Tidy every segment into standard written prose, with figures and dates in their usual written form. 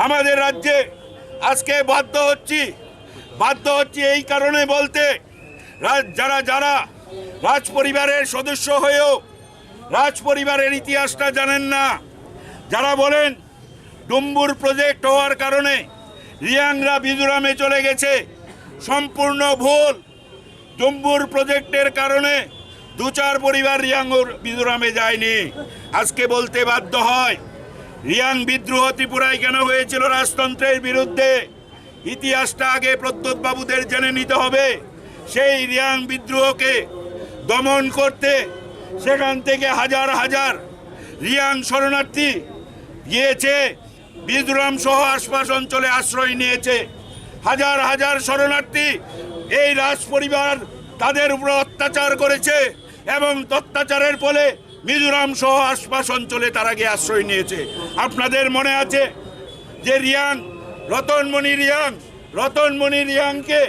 আমাদের রাজ্যে আজকে বাধ্য হচ্ছি এই কারণে বলতে, যারা যারা রাজ পরিবারের সদস্য হয়েও রাজ পরিবারের ইতিহাসটা জানেন না, যারা বলেন ডুম্বুর প্রজেক্ট হওয়ার কারণে রিয়াংরা মিজোরামে চলে গেছে, সম্পূর্ণ ভুল। ডুম্বুর প্রজেক্টের কারণে 2-4 পরিবার রিয়াং মিজোরামে যায়নি। আজকে বলতে বাধ্য হয়, রিয়াং বিদ্রোহ ত্রিপুরায় কেন হয়েছিল রাজতন্ত্রের বিরুদ্ধে, ইতিহাসটা আগে প্রদ্যোৎ বাবুদের জেনে নিতে হবে। সেই রিয়াং বিদ্রোহকে দমন করতে সেখান থেকে হাজার হাজার রিয়াং শরণার্থী গিয়েছে, মিজোরাম সহ আশপাশ অঞ্চলে আশ্রয় নিয়েছে। হাজার হাজার শরণার্থী এই রাজ পরিবার তাদের উপর অত্যাচার করেছে এবং অত্যাচারের ফলে মিজোরাম সহ আশপাশ অঞ্চলে তারা গিয়ে আশ্রয় নিয়েছে। আপনাদের মনে আছে যে রিয়াং রতনমণি রিয়াংকে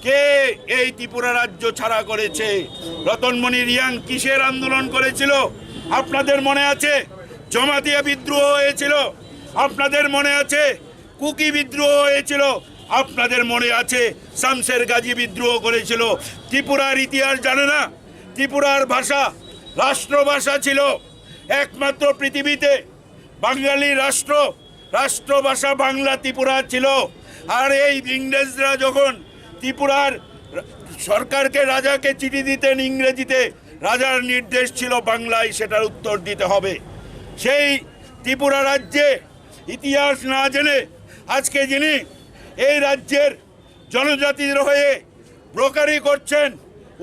কে এই ত্রিপুরা রাজ্য ছাড়া করেছে? রতনমণি রিয়াং কিসের আন্দোলন করেছিল? আপনাদের মনে আছে? জমাতিয়া বিদ্রোহ হয়েছিল। আপনাদের মনে আছে? কুকি বিদ্রোহ হয়েছিল। আপনাদের মনে আছে শামশের গাজী বিদ্রোহ করেছিল। ত্রিপুরার ইতিহাস জানে না? ত্রিপুরার ভাষা রাষ্ট্রভাষা ছিল একমাত্র পৃথিবীতে। বাঙালি রাষ্ট্রভাষা বাংলা ত্রিপুরা ছিল। আর এই ইংরেজরা যখন ত্রিপুরার সরকারকে, রাজাকে চিঠি দিতেন ইংরেজিতে, রাজার নির্দেশ ছিল বাংলায় সেটার উত্তর দিতে হবে। সেই ত্রিপুরা রাজ্যে ইতিহাস না জেনে আজকে যিনি এই রাজ্যের জনজাতির হয়ে ব্রোকারি করছেন,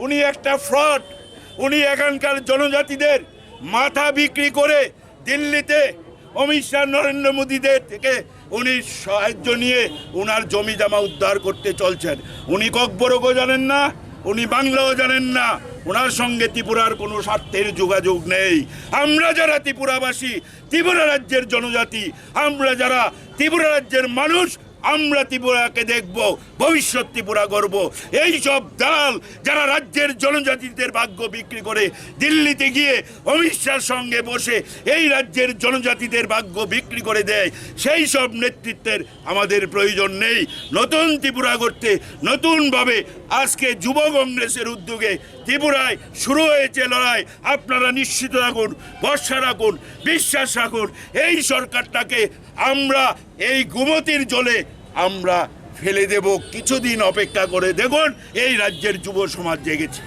উনি একটা ফ্রড। উনি এখানকার জনজাতিদের মাথা বিক্রি করে দিল্লিতে অমিত শাহ, নরেন্দ্র মোদীদের থেকে উনি সাহায্য নিয়ে ওনার জমি জমা উদ্ধার করতে চলছেন। উনি ককবরকও জানেন না, উনি বাংলাও জানেন না। ওনার সঙ্গে ত্রিপুরার কোনো স্বার্থের যোগাযোগ নেই। আমরা যারা ত্রিপুরাবাসী, ত্রিপুরা রাজ্যের জনজাতি, আমরা যারা ত্রিপুরা রাজ্যের মানুষ, আমরা ত্রিপুরাকে দেখব, ভবিষ্যৎ ত্রিপুরা গর্ব। এই সব দালাল যারা রাজ্যের জনজাতিদের ভাগ্য বিক্রি করে দিল্লিতে গিয়ে অমিত শাহর সঙ্গে বসে এই রাজ্যের জনজাতিদের ভাগ্য বিক্রি করে দেয়, সেই সব নেতৃত্বের আমাদের প্রয়োজন নেই। নতুন ত্রিপুরা গড়তে নতুনভাবে আজকে যুব কংগ্রেসের উদ্যোগে ত্রিপুরায় শুরু হয়েছে লড়াই। আপনারা নিশ্চিত রাখুন, ভরসা রাখুন, বিশ্বাস রাখুন, এই সরকারটাকে আমরা এই গোমতীর জলে আমরা ফেলে দেব। কিছুদিন অপেক্ষা করে দেখুন, এই রাজ্যের যুব সমাজ জেগেছে।